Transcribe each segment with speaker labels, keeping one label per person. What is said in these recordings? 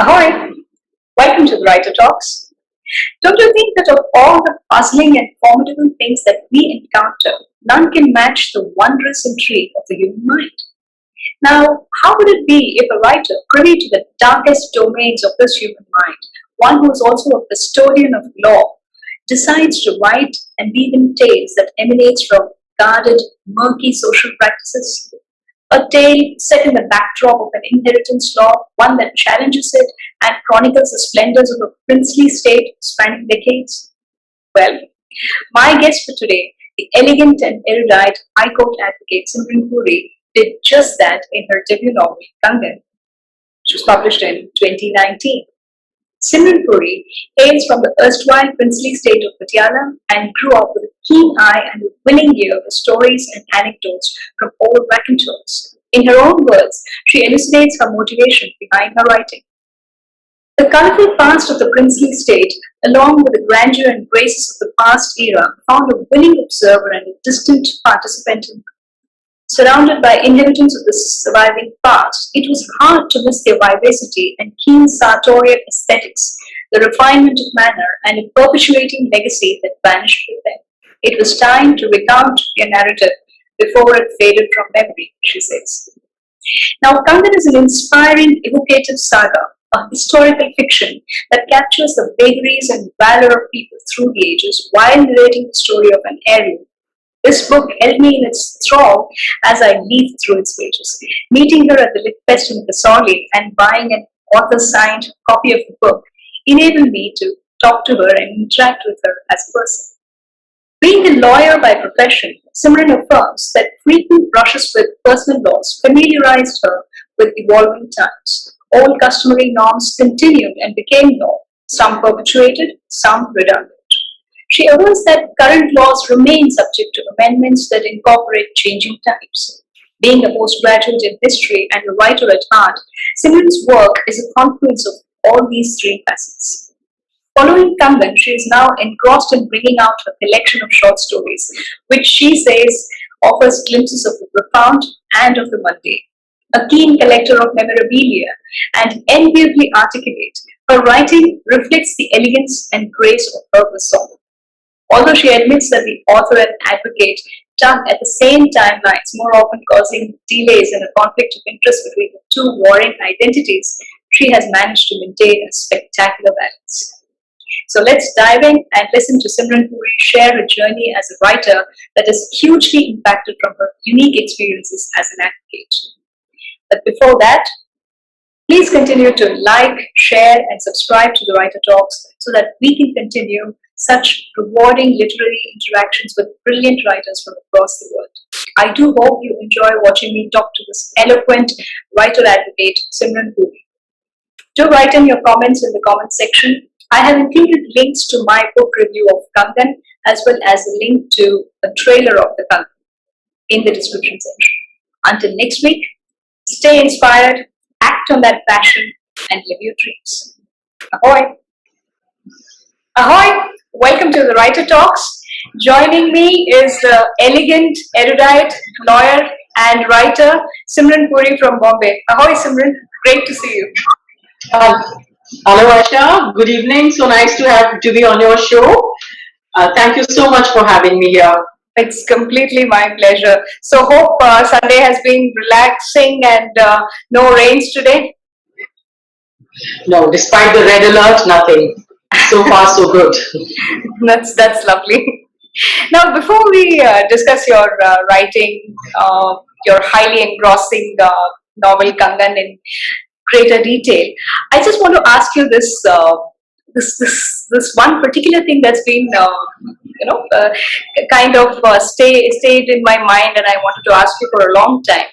Speaker 1: Ahoy! Welcome to the Writer Talks. Don't you think that of all the puzzling and formidable things that we encounter, none can match the wondrous intrigue of the human mind? Now, how would it be if a writer privy to the darkest domains of this human mind, one who is also a custodian of law, decides to write and weave in tales that emanates from guarded, murky social practices? A tale set in the backdrop of an inheritance law, one that challenges it and chronicles the splendors of a princely state spanning decades? Well, my guest for today, the elegant and erudite High Court advocate Simran Puri, did just that in her debut novel, Kangan, which was published in 2019. Simran Puri hails from the erstwhile princely state of Patiala and grew up with a keen eye and a willing ear for stories and anecdotes from old raconteurs. In her own words, she elucidates her motivation behind her writing. The colourful past of the princely state, along with the grandeur and graces of the past era, found a willing observer and a distant participant in. Surrounded by inheritance of the surviving past, it was hard to miss their vivacity and keen sartorial aesthetics, the refinement of manner, and a perpetuating legacy that vanished with them. It was time to recount their narrative before it faded from memory, she says. Now, Kangan is an inspiring, evocative saga, a historical fiction that captures the vagaries and valour of people through the ages while narrating the story of an heirloom. This book held me in its thrall as I leafed through its pages. Meeting her at the Lit Fest in Kasoli and buying an author-signed copy of the book enabled me to talk to her and interact with her as a person. Being a lawyer by profession, Simran affirms that frequent brushes with personal laws familiarized her with evolving times. Old customary norms continued and became law, some perpetuated, some redundant. She avers that current laws remain subject to amendments that incorporate changing times. Being a postgraduate in history and a writer at heart, Simran's work is a confluence of all these three facets. Following Kangan, she is now engrossed in bringing out her collection of short stories, which she says offers glimpses of the profound and of the mundane. A keen collector of memorabilia and enviably articulate, her writing reflects the elegance and grace of her persona. Although she admits that the author and advocate tug at the same timelines, more often causing delays and a conflict of interest between the two warring identities, she has managed to maintain a spectacular balance. So let's dive in and listen to Simran Puri share her journey as a writer that is hugely impacted from her unique experiences as an advocate. But before that, please continue to like, share, and subscribe to the Writer Talks so that we can continue such rewarding literary interactions with brilliant writers from across the world. I do hope you enjoy watching me talk to this eloquent writer advocate, Simran Puri. Do write in your comments in the comment section. I have included links to my book review of Kangan as well as a link to a trailer of the Kangan in the description section. Until next week, stay inspired, act on that passion, and live your dreams. Ahoy! Ahoy! Welcome to the Writer Talks. Joining me is the elegant, erudite lawyer and writer Simran Puri from Bombay. Ahoy, Simran! Great to see you.
Speaker 2: Uh, Hello, Asha. Good evening. So nice to be on your show. Thank you so much for having me here.
Speaker 1: It's completely my pleasure. So hope Sunday has been relaxing and no rains today.
Speaker 2: No, despite the red alert, nothing. So far, so good.
Speaker 1: That's lovely. Now, before we discuss your writing, your highly engrossing novel Kangan in greater detail, I just want to ask you this one particular thing that's been kind of stayed in my mind, and I wanted to ask you for a long time.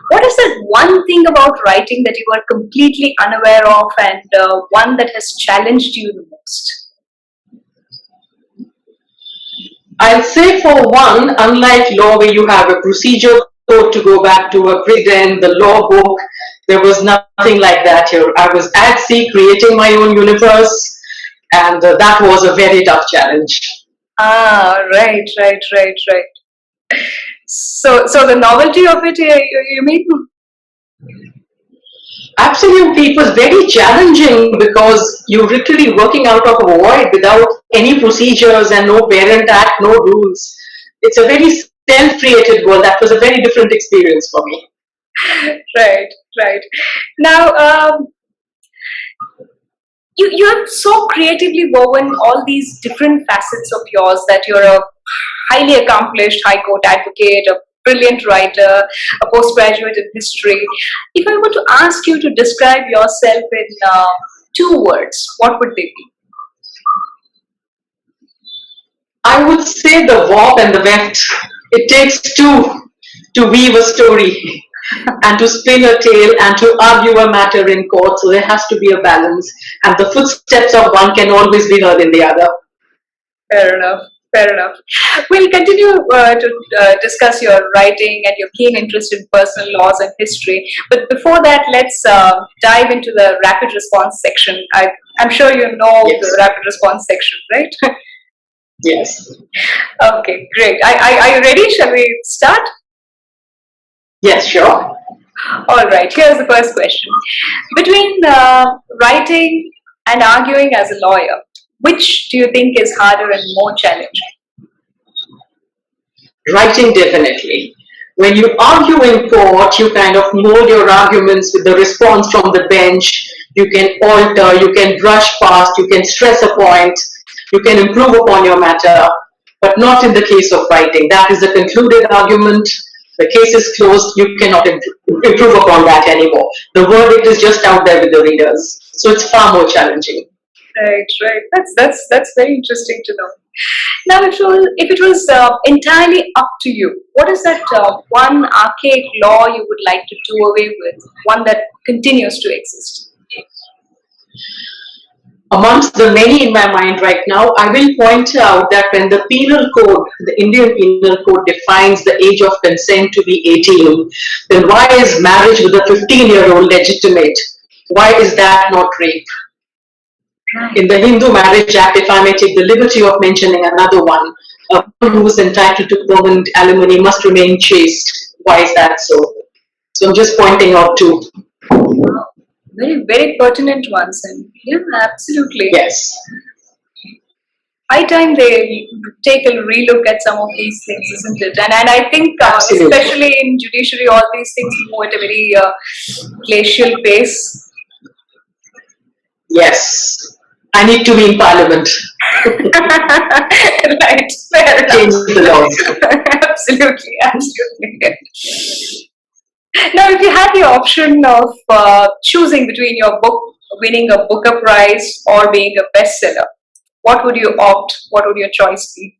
Speaker 1: What is that one thing about writing that you are completely unaware of, and one that has challenged you the most?
Speaker 2: I'll say for one, unlike law where you have a procedure code to go back to a precedent, the law book, there was nothing like that here. I was at sea creating my own universe, and that was a very tough challenge.
Speaker 1: Ah, right. So the novelty of it, you mean?
Speaker 2: Absolutely, it was very challenging because you're literally working out of a void without any procedures and no parent act, no rules. It's a very self-created world. That was a very different experience for me.
Speaker 1: Right, right. Now, you have so creatively woven all these different facets of yours, that you're a highly accomplished high court advocate, a brilliant writer, a postgraduate in history. If I were to ask you to describe yourself in two words, what would they be?
Speaker 2: I would say the warp and the weft. It takes two to weave a story and to spin a tale and to argue a matter in court. So there has to be a balance, and the footsteps of one can always be heard in the other.
Speaker 1: Fair enough. Fair enough. We'll continue to discuss your writing and your keen interest in personal laws and history. But before that, let's dive into the rapid response section. I'm sure you know
Speaker 2: Yes.
Speaker 1: the rapid response section, right?
Speaker 2: Yes.
Speaker 1: Okay, great. Are you ready? Shall we start?
Speaker 2: Yes, sure.
Speaker 1: All right, here's the first question. Between writing and arguing as a lawyer, which do you think is harder and more challenging?
Speaker 2: Writing, definitely. When you argue in court, you kind of mold your arguments with the response from the bench. You can alter, you can brush past, you can stress a point, you can improve upon your matter, but not in the case of writing. That is a concluded argument. The case is closed. You cannot improve upon that anymore. The verdict is just out there with the readers. So it's far more challenging.
Speaker 1: Right, right. That's very interesting to know. Now, if it was entirely up to you, what is that one archaic law you would like to do away with? One that continues to exist?
Speaker 2: Amongst the many in my mind right now, I will point out that when the penal code, the Indian penal code defines the age of consent to be 18, then why is marriage with a 15-year-old legitimate? Why is that not rape? In the Hindu Marriage Act, if I may take the liberty of mentioning another one, a woman who is entitled to permanent alimony must remain chaste. Why is that so? So I'm just pointing out two.
Speaker 1: Very, very pertinent ones, and yeah, absolutely.
Speaker 2: Yes.
Speaker 1: High time they take a relook at some of these things, isn't it? And I think,
Speaker 2: Absolutely.
Speaker 1: especially in judiciary, all these things move at a very glacial pace.
Speaker 2: Yes. I need to be in parliament.
Speaker 1: Right, fair
Speaker 2: Change
Speaker 1: enough.
Speaker 2: the laws.
Speaker 1: Absolutely, absolutely. Now, if you had the option of choosing between your book winning a Booker Prize or being a bestseller, what would you opt? What would your choice be?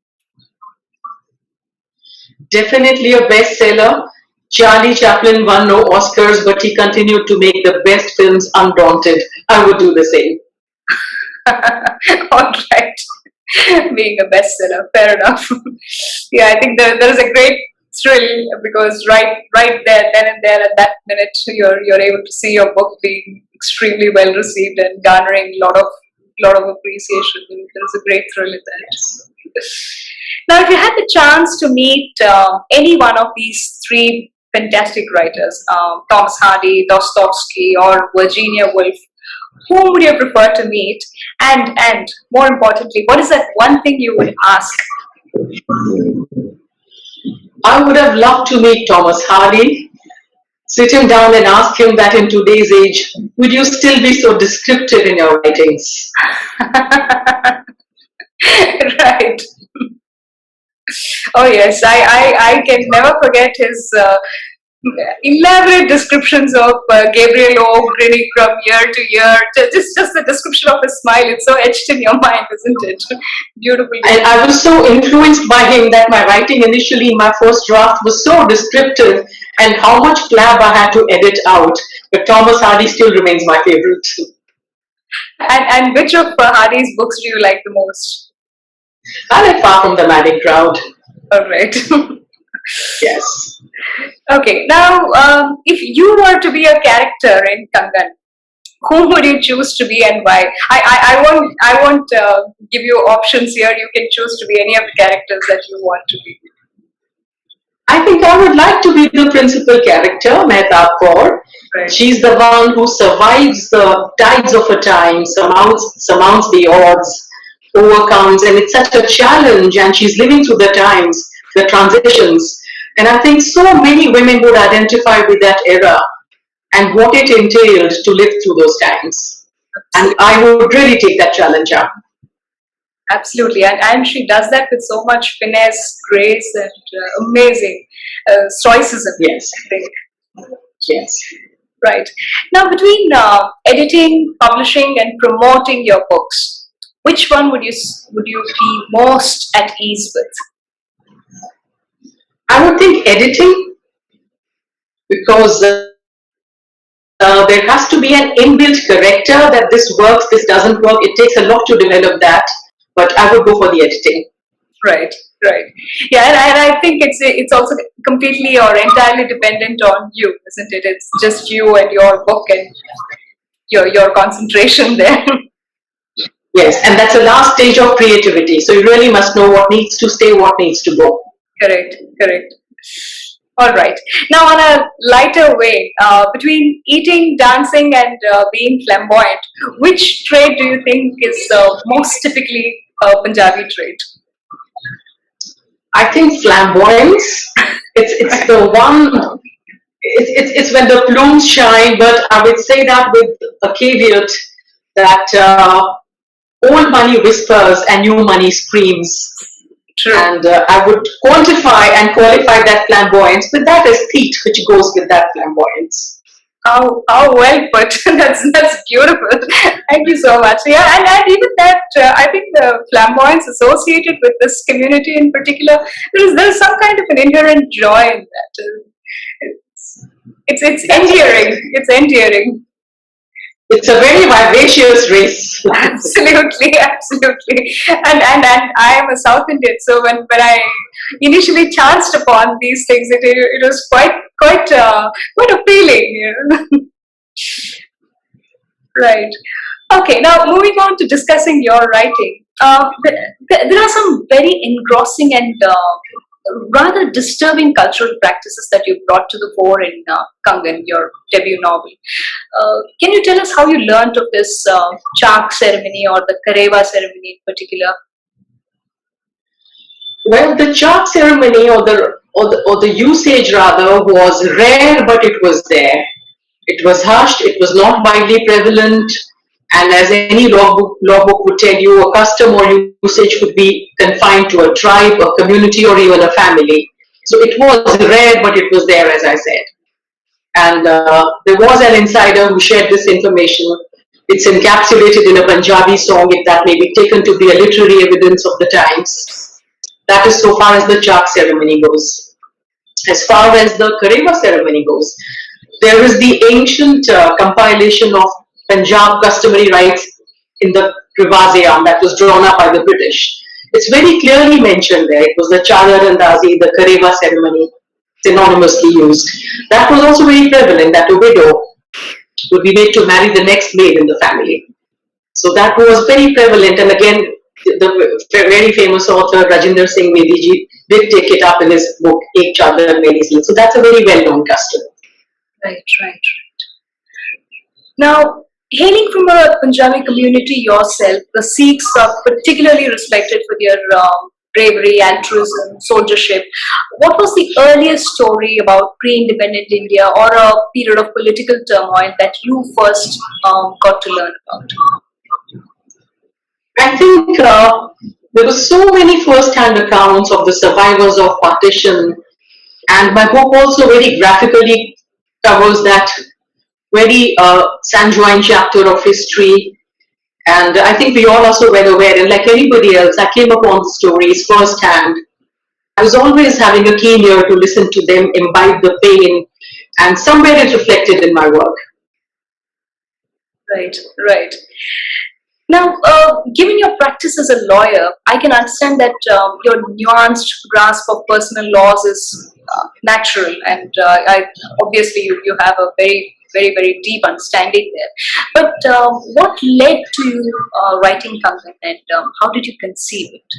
Speaker 2: Definitely a bestseller. Charlie Chaplin won no Oscars, but he continued to make the best films undaunted. I would do the same.
Speaker 1: All right. Being a bestseller, fair enough. Yeah, I think there is a great thrill because right there, then and there, at that minute, you're able to see your book being extremely well received and garnering a lot of appreciation. There is a great thrill in that. Now, if you had the chance to meet any one of these three fantastic writers, Thomas Hardy, Dostoevsky, or Virginia Woolf, whom would you prefer to meet? And more importantly, what is that one thing you would ask?
Speaker 2: I would have loved to meet Thomas Hardy, sit him down and ask him that in today's age, would you still be so descriptive in your writings?
Speaker 1: Right. Oh yes, I can never forget his elaborate descriptions of Gabriel O grinning from year to year. Just the description of his smile, it's so etched in your mind, isn't it? Beautiful.
Speaker 2: And I was so influenced by him that my writing initially, my first draft was so descriptive, and how much flab I had to edit out. But Thomas Hardy still remains my favorite.
Speaker 1: And which of Hardy's books do you like the most?
Speaker 2: I like Far From the Madding Crowd.
Speaker 1: All right.
Speaker 2: Yes.
Speaker 1: Okay, now if you were to be a character in Kangan, whom would you choose to be and why? I won't give you options here. You can choose to be any of the characters that you want to be.
Speaker 2: I think I would like to be the principal character, Mehtab Kaur.
Speaker 1: Right.
Speaker 2: She's the one who survives the tides of her time, surmounts the odds, overcomes, and it's such a challenge. And she's living through the times, the transitions. And I think so many women would identify with that era and what it entailed to live through those times. And I would really take that challenge up.
Speaker 1: Absolutely, and she does that with so much finesse, grace, and amazing stoicism.
Speaker 2: Yes.
Speaker 1: I think.
Speaker 2: Yes.
Speaker 1: Right. Now, between editing, publishing, and promoting your books, which one would you be most at ease with?
Speaker 2: I would think editing, because there has to be an inbuilt corrector that this works, this doesn't work. It takes a lot to develop that, but I would go for the editing.
Speaker 1: Right, right. Yeah, and I think it's also completely or entirely dependent on you, isn't it? It's just you and your book and your concentration there.
Speaker 2: Yes, and that's the last stage of creativity. So you really must know what needs to stay, what needs to go.
Speaker 1: Correct, correct. All right. Now, on a lighter way, between eating, dancing, and being flamboyant, which trait do you think is most typically a Punjabi trait?
Speaker 2: I think flamboyance. It's the one. It's when the plumes shine. But I would say that with a caveat that old money whispers and new money screams.
Speaker 1: True.
Speaker 2: And I would quantify and qualify that flamboyance with that aesthete which goes with that flamboyance.
Speaker 1: How well put. That's beautiful. Thank you so much. Yeah, and even that, I think the flamboyance associated with this community in particular, there's some kind of an inherent joy in that. It's endearing. It's endearing.
Speaker 2: It's a very vivacious race.
Speaker 1: Absolutely, absolutely. And I am a South Indian, so when I initially chanced upon these things, it was quite appealing. You know? Right. Okay. Now moving on to discussing your writing. There are some very engrossing and rather disturbing cultural practices that you brought to the fore in Kangan, your debut novel. Can you tell us how you learnt of this chak ceremony or the kareva ceremony in particular?
Speaker 2: Well, the chak ceremony or the usage rather was rare, but it was there. It was hushed. It was not widely prevalent. And as any logbook would tell you, a custom or usage could be confined to a tribe, a community, or even a family. So it was rare, but it was there, as I said. And there was an insider who shared this information. It's encapsulated in a Punjabi song, if that may be taken to be a literary evidence of the times. That is so far as the chak ceremony goes. As far as the kareva ceremony goes, there is the ancient compilation of Punjab customary rites in the Rivaz-e-Aam that was drawn up by the British. It's very clearly mentioned there. It was the Chadar Andazi, the Kareva ceremony, synonymously used. That was also very prevalent, that a widow would be made to marry the next maid in the family. So that was very prevalent, and again, the very famous author Rajinder Singh Vediji did take it up in his book Ek Chadar Meri Sil. So that's a very well-known custom.
Speaker 1: Right. Now, hailing from a Punjabi community yourself, the Sikhs are particularly respected for their bravery, altruism, soldiership. What was the earliest story about pre-independent India or a period of political turmoil that you first got to learn about?
Speaker 2: I think there were so many first-hand accounts of the survivors of partition, and my book also very graphically covers that very sanguine chapter of history. And I think we all are so well aware, and like anybody else, I came upon the stories firsthand. I was always having a keen ear to listen to them, imbibe the pain, and somewhere it's reflected in my work.
Speaker 1: Right. Now, given your practice as a lawyer, I can understand that your nuanced grasp of personal laws is natural, and obviously you have a very deep understanding there. But what led to you writing Kangan, and how did you conceive it?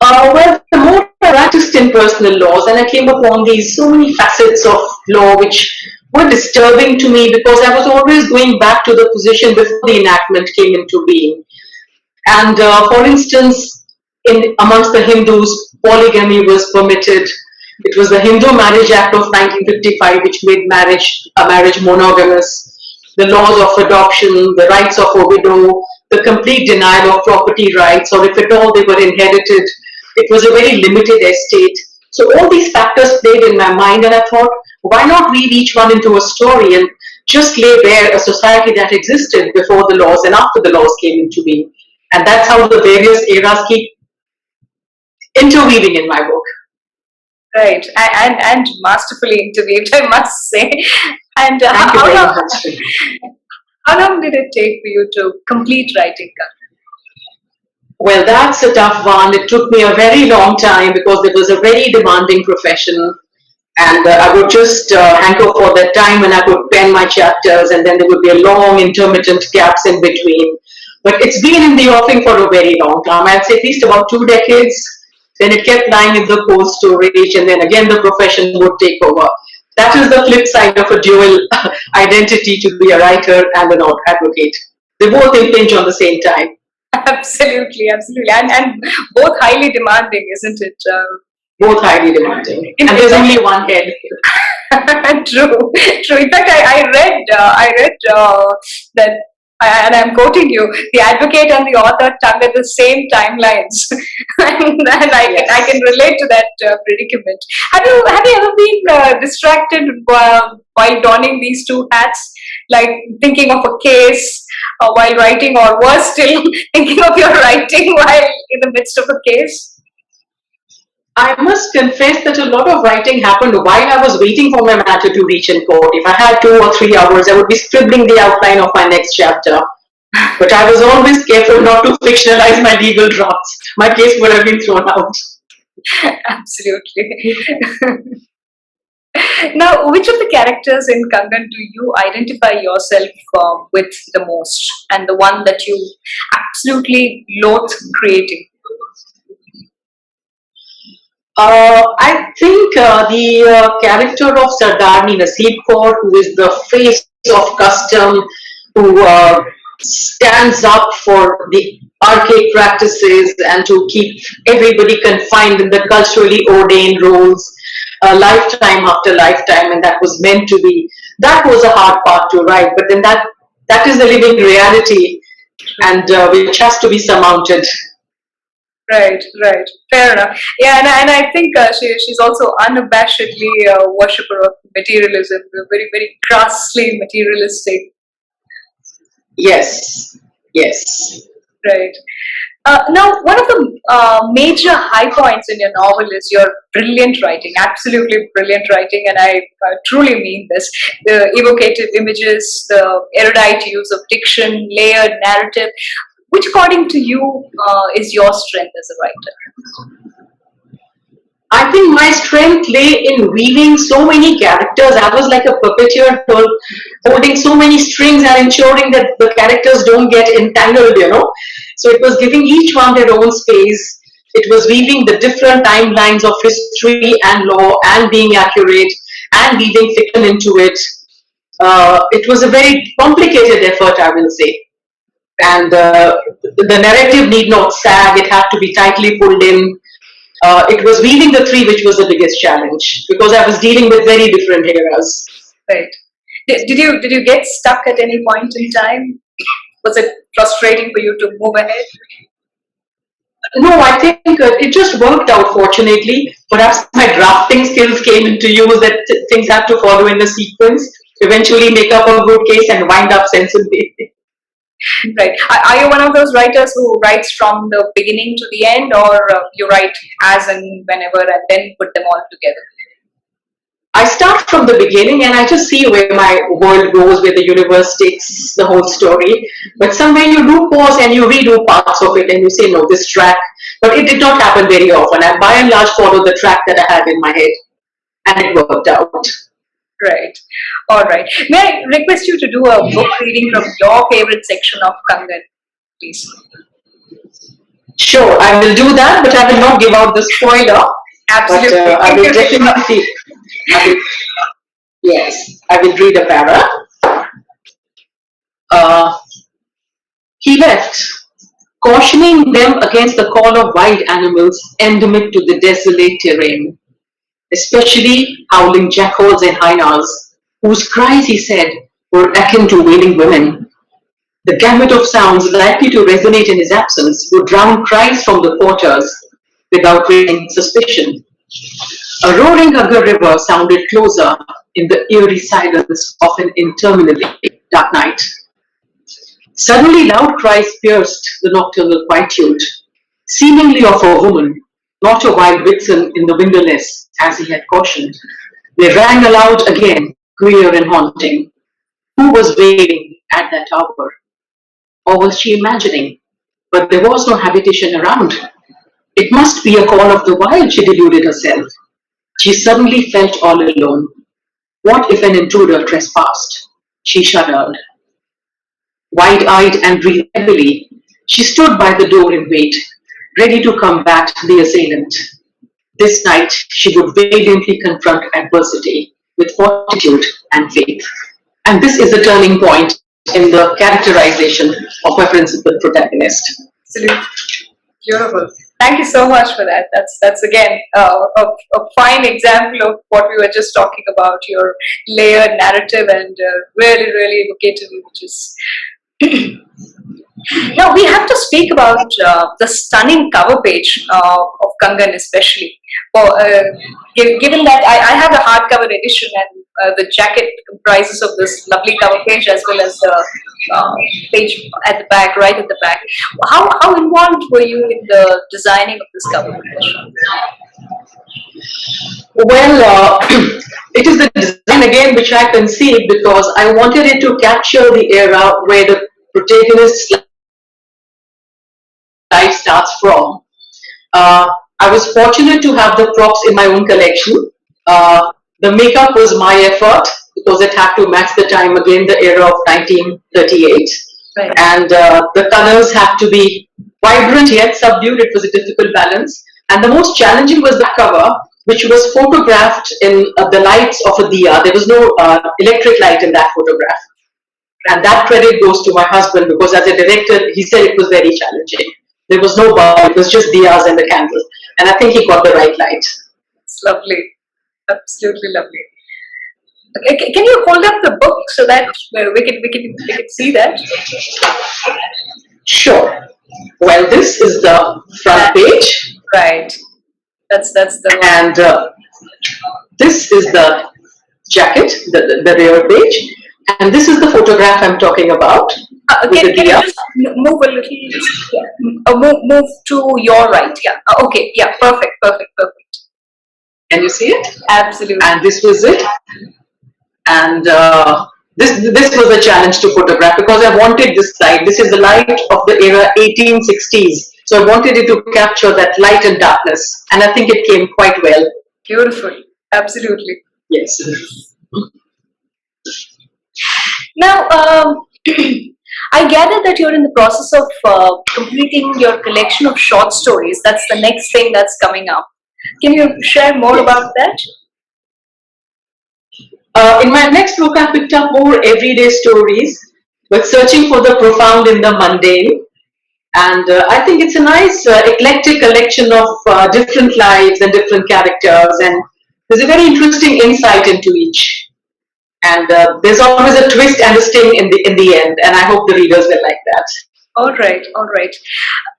Speaker 2: Well, the more I practiced in personal laws, and I came upon these so many facets of law which were disturbing to me because I was always going back to the position before the enactment came into being. And for instance, in amongst the Hindus, polygamy was permitted. It was the Hindu Marriage Act of 1955 which made a marriage monogamous. The laws of adoption, the rights of a widow, the complete denial of property rights, or if at all they were inherited, it was a very limited estate. So all these factors played in my mind, and I thought, why not weave each one into a story and just lay bare a society that existed before the laws and after the laws came into being. And that's how the various eras keep interweaving in my book.
Speaker 1: Right, and masterfully interweaved, I must say. And
Speaker 2: Thank you very much.
Speaker 1: how long did it take for you to complete writing Kangan?
Speaker 2: Well, that's a tough one. It took me a very long time because it was a very demanding profession. And I would just hanker for that time when I could pen my chapters, and then there would be a long intermittent gaps in between. But it's been in the offing for a very long time. I'd say at least about 2 decades. Then it kept lying in the cold storage, and then again the profession would take over. That is the flip side of a dual identity, to be a writer and an advocate. They both impinge on the same time.
Speaker 1: Absolutely, absolutely. And both highly demanding, isn't it?
Speaker 2: Both highly demanding. And there's only one head.
Speaker 1: True, true. In fact, I read that, and I'm quoting you: the advocate and the author tug at the same timelines, and I can relate to that predicament. Have you ever been distracted while donning these two hats, like thinking of a case while writing, or was still thinking of your writing while in the midst of a case?
Speaker 2: I must confess that a lot of writing happened while I was waiting for my matter to reach in court. If I had 2 or 3 hours, I would be scribbling the outline of my next chapter. But I was always careful not to fictionalize my legal drafts. My case would have been thrown out.
Speaker 1: Absolutely. Now, which of the characters in Kangan do you identify yourself with the most, and the one that you absolutely loathe creating?
Speaker 2: I think the character of Sardarni Naseeb Kaur, who is the face of custom, who stands up for the archaic practices and to keep everybody confined in the culturally ordained roles, lifetime after lifetime, and that was meant to be. That was a hard part to write, but then that is the living reality, and which has to be surmounted.
Speaker 1: Right, right. Fair enough. Yeah, and I think she's also unabashedly a worshipper of materialism, very, very crassly materialistic.
Speaker 2: Yes, yes.
Speaker 1: Right. Now, one of the major high points in your novel is your brilliant writing, absolutely brilliant writing, and I truly mean this. The evocative images, the erudite use of diction, layered narrative. Which, according to you, is your strength as a writer?
Speaker 2: I think my strength lay in weaving so many characters. I was like a puppeteer holding so many strings and ensuring that the characters don't get entangled, So it was giving each one their own space. It was weaving the different timelines of history and law and being accurate and weaving fiction into it. It was a very complicated effort, I will say. And the narrative need not sag, it had to be tightly pulled in. It was weaving the three which was the biggest challenge because I was dealing with very different eras.
Speaker 1: Right. Did you get stuck at any point in time? Was it frustrating for you to move ahead?
Speaker 2: No, I think it just worked out fortunately. Perhaps my drafting skills came into use, that things had to follow in a sequence, eventually make up a good case and wind up sensibly.
Speaker 1: Right. Are you one of those writers who writes from the beginning to the end, or you write as and whenever and then put them all together?
Speaker 2: I start from the beginning and I just see where my world goes, where the universe takes the whole story. But somewhere you do pause and you redo parts of it and you say, no, this track. But it did not happen very often. I by and large followed the track that I had in my head, and it worked out.
Speaker 1: Right. All right. May I request you to do a book reading from your favorite section of Kangan, please?
Speaker 2: Sure, I will do that, but I will not give out the spoiler. but
Speaker 1: Absolutely.
Speaker 2: I will definitely, I will, yes, I will read a para. Uh, he left, cautioning them against the call of wild animals endemic to the desolate terrain, especially howling jackals and hyenas, whose cries, he said, were akin to wailing women. The gamut of sounds likely to resonate in his absence would drown cries from the quarters without raising suspicion. A roaring Ganga river sounded closer in the eerie silence of an interminably dark night. Suddenly, loud cries pierced the nocturnal quietude, seemingly of a woman, not a wild vixen in the wilderness, as he had cautioned. They rang aloud again, queer and haunting. Who was wailing at that hour? Or was she imagining? But there was no habitation around. It must be a call of the wild, she deluded herself. She suddenly felt all alone. What if an intruder trespassed? She shuddered. Wide-eyed and breathing heavily, she stood by the door in wait, ready to combat the assailant. This night she would valiantly confront adversity with fortitude and faith. And this is the turning point in the characterization of my principal protagonist.
Speaker 1: Absolutely. Beautiful. Thank you so much for that. That's again a fine example of what we were just talking about. Your layered narrative and really, really evocative images. Now we have to speak about the stunning cover page of Kangan, especially. Given that I have a hardcover edition and the jacket comprises of this lovely cover page as well as the page at the back, right at the back. How involved were you in the designing of this cover page?
Speaker 2: Well, it is the design again which I conceived because I wanted it to capture the era where the protagonist's life starts from. I was fortunate to have the props in my own collection. The makeup was my effort because it had to match the time again, the era of 1938.
Speaker 1: Right.
Speaker 2: And the colors had to be vibrant yet subdued. It was a difficult balance. And the most challenging was the cover, which was photographed in the lights of a diya. There was no electric light in that photograph. And that credit goes to my husband because as a director, he said it was very challenging. There was no bulb, it was just diyas and the candles. And I think he got the right light.
Speaker 1: It's lovely. Absolutely lovely. Okay, can you hold up the book so that we can see that?
Speaker 2: Sure. Well, this is the front page.
Speaker 1: Right. That's the one.
Speaker 2: And this is the jacket, the rear page. And this is the photograph I'm talking about.
Speaker 1: Can you just move a little? Yeah. Move to your right. Yeah. Okay. Yeah. Perfect.
Speaker 2: Can you see it?
Speaker 1: Absolutely.
Speaker 2: And this was it. And this was a challenge to photograph because I wanted this light. This is the light of the era 1860s. So I wanted it to capture that light and darkness. And I think it came quite well.
Speaker 1: Beautiful. Absolutely.
Speaker 2: Yes.
Speaker 1: Now, I gather that you're in the process of completing your collection of short stories. That's the next thing that's coming up. Can you share more about that?
Speaker 2: In my next book, I picked up more everyday stories, but searching for the profound in the mundane. And I think it's a nice eclectic collection of different lives and different characters. And there's a very interesting insight into each. And there's always a twist and a sting in the end. And I hope the readers will like that.
Speaker 1: All right.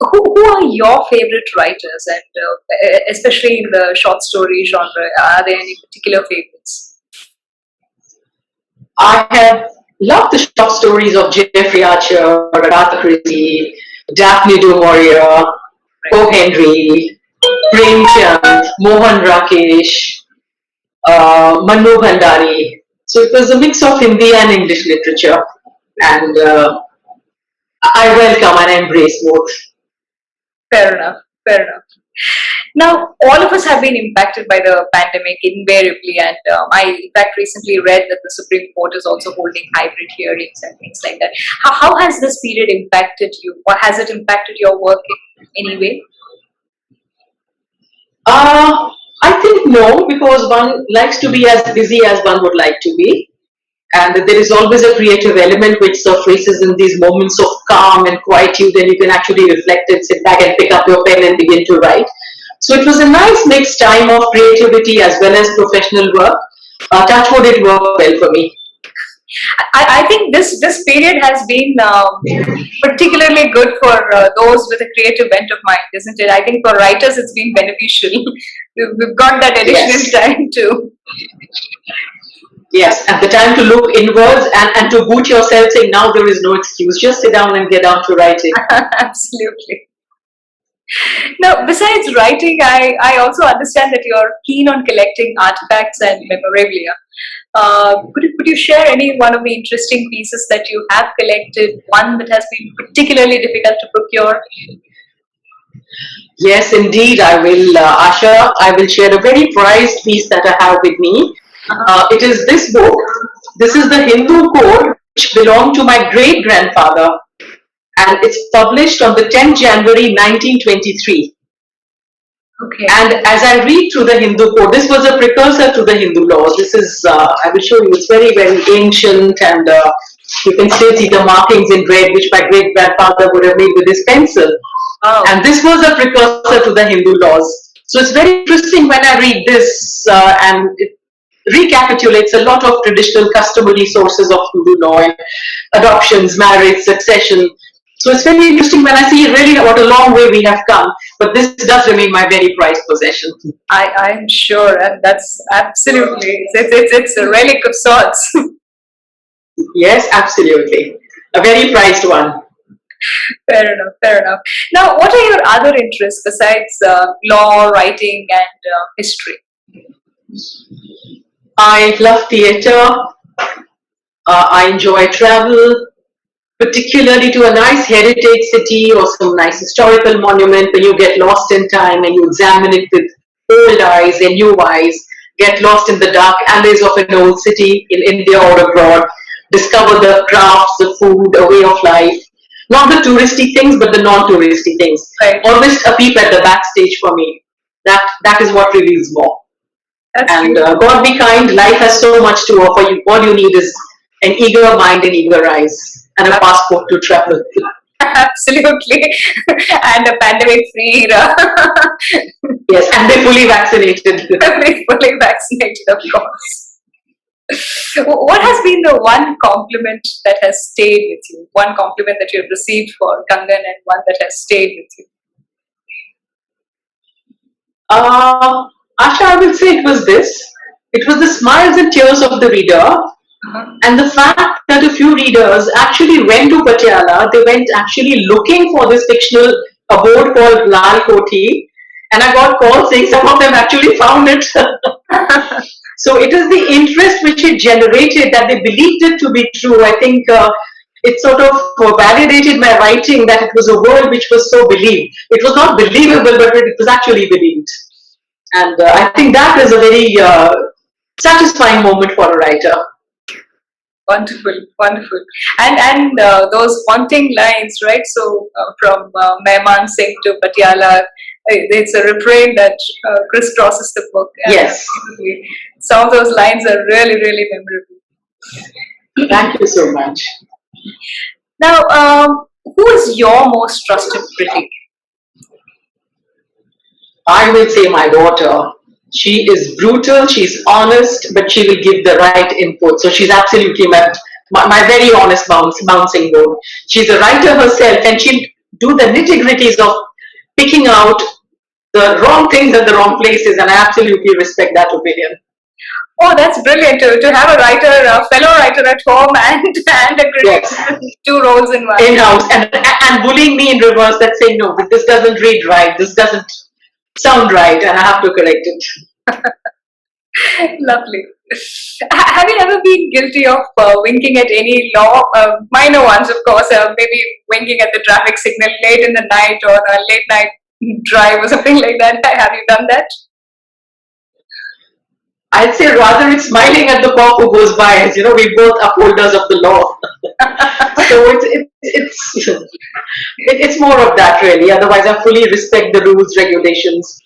Speaker 1: Who are your favorite writers, and especially in the short story genre? Are there any particular favorites?
Speaker 2: I have loved the short stories of Jeffrey Archer, Agatha Christie, Daphne du Maurier, O. Henry, Premchand, Mohan Rakesh, Manu Bhandari. So it was a mix of Hindi and English literature, and I welcome and embrace both.
Speaker 1: Fair enough. Now, all of us have been impacted by the pandemic invariably, and I, in fact, recently read that the Supreme Court is also holding hybrid hearings and things like that. How has this period impacted you, or has it impacted your work in any way?
Speaker 2: I think no, because one likes to be as busy as one would like to be. And there is always a creative element which surfaces in these moments of calm and quietude, and you can actually reflect and sit back and pick up your pen and begin to write. So it was a nice mixed time of creativity as well as professional work. Touchwood, it worked well for me.
Speaker 1: I think this period has been particularly good for those with a creative bent of mind, isn't it? I think for writers it's been beneficial. We've got that additional
Speaker 2: Yes.
Speaker 1: time to.
Speaker 2: Yes, and the time to look inwards and to boot yourself, saying now there is no excuse. Just sit down and get down to writing.
Speaker 1: Absolutely. Now, besides writing, I also understand that you're keen on collecting artifacts and memorabilia. Could you share any one of the interesting pieces that you have collected, one that has been particularly difficult to procure?
Speaker 2: Yes, indeed, I will, Asha. I will share a very prized piece that I have with me. It is this book. This is the Hindu code which belonged to my great grandfather, and it's published on the 10th January 1923.
Speaker 1: Okay.
Speaker 2: And as I read through the Hindu code, this was a precursor to the Hindu laws. This is, I will show you, it's very, very ancient, and you can still see the markings in red, which my great grandfather would have made with his pencil.
Speaker 1: Oh.
Speaker 2: And this was a precursor to the Hindu laws. So it's very interesting when I read this, and it recapitulates a lot of traditional customary sources of Hindu law and adoptions, marriage, succession. So it's very interesting when I see really what a long way we have come. But this does remain my very prized possession.
Speaker 1: I'm sure, and that's absolutely it's a relic of sorts.
Speaker 2: Yes, absolutely. A very prized one.
Speaker 1: Fair enough, fair enough. Now, what are your other interests besides law, writing, and history?
Speaker 2: I love theatre. I enjoy travel, particularly to a nice heritage city or some nice historical monument where you get lost in time and you examine it with old eyes and new eyes, get lost in the dark alleys of an old city in India or abroad, discover the crafts, the food, a way of life. Not the touristy things, but the non-touristy things.
Speaker 1: Right.
Speaker 2: Always a peep at the backstage for me. That is what reveals more.
Speaker 1: That's
Speaker 2: And
Speaker 1: beautiful.
Speaker 2: God be kind, life has so much to offer you. All you need is an eager mind and eager eyes and a passport to travel.
Speaker 1: Absolutely, and a pandemic-free era.
Speaker 2: Yes, and they're fully vaccinated.
Speaker 1: Fully vaccinated, of course. What has been the one compliment that has stayed with you? One compliment that you have received for Kangan and one that has stayed with you?
Speaker 2: Asha, I will say it was this. It was the smiles and tears of the reader, and the fact that a few readers actually went to Patiala. They went actually looking for this fictional abode called Lal Koti, and I got calls saying some of them actually found it. So it is the interest which it generated that they believed it to be true. I think it sort of validated my writing that it was a world which was so believed. It was not believable, but it was actually believed. And I think that is a very satisfying moment for a writer.
Speaker 1: Wonderful, wonderful, and those haunting lines, right? So from Mehman Singh to Patiala, it's a refrain that crisscrosses the book. And
Speaker 2: Yes.
Speaker 1: some of those lines are really, really memorable.
Speaker 2: Thank you so much.
Speaker 1: Now, who is your most trusted critic?
Speaker 2: I will say my daughter. She is brutal, she's honest, but she will give the right input. So she's absolutely my very honest bouncing board. She's a writer herself, and she'll do the nitty-gritties of picking out the wrong things at the wrong places, and I absolutely respect that opinion.
Speaker 1: Oh, that's brilliant to have a writer, a fellow writer at home, and a critic.
Speaker 2: Yes.
Speaker 1: Two roles in one.
Speaker 2: In-house, and bullying me in reverse, that saying, no, this doesn't read right, this doesn't sound right, and I have to correct it.
Speaker 1: Lovely. Have you ever been guilty of winking at any law? Minor ones, of course, maybe winking at the traffic signal late in the night or a late night drive or something like that. Have you done that?
Speaker 2: I'd say rather it's smiling at the cop who goes by, as you know, we both upholders of the law. So it's more of that really. Otherwise, I fully respect the rules, regulations.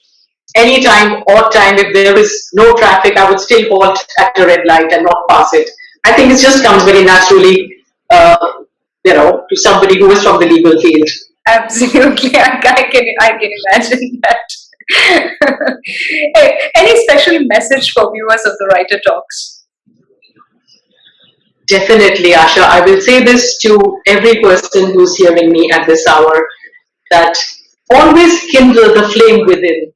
Speaker 2: anytime, odd time, if there is no traffic, I would still halt at a red light and not pass it. I think it just comes very naturally, uh, to somebody who is from the legal field.
Speaker 1: Absolutely, I can imagine that. Hey, any special message for viewers of the Writer Talks?
Speaker 2: Definitely, Asha. I will say this to every person who's hearing me at this hour, that always kindle the flame within,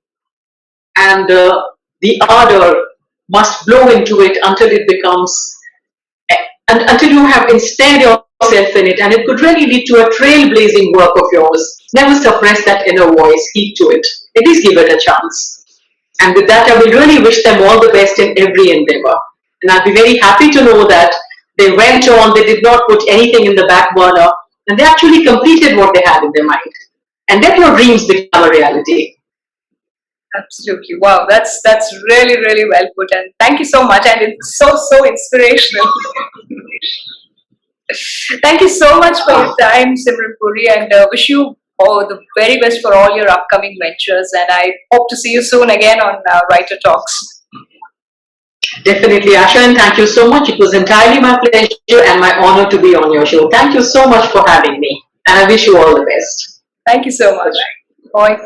Speaker 2: and the ardor must blow into it until it becomes, and until you have ensnared yourself in it, and it could really lead to a trailblazing work of yours. Never suppress that inner voice, heed to it. At least give it a chance. And with that, I will really wish them all the best in every endeavor. And I'll be very happy to know that they went on, they did not put anything in the back burner, and they actually completed what they had in their mind. And let your dreams become a reality.
Speaker 1: Absolutely. Wow, that's really, really well put. And thank you so much. And it's so inspirational. Thank you so much for your time, Simran Puri, and wish you all the very best for all your upcoming ventures. And I hope to see you soon again on Writer Talks.
Speaker 2: Definitely, Asha, and thank you so much. It was entirely my pleasure and my honor to be on your show. Thank you so much for having me, and I wish you all the best.
Speaker 1: Thank you so much. Bye.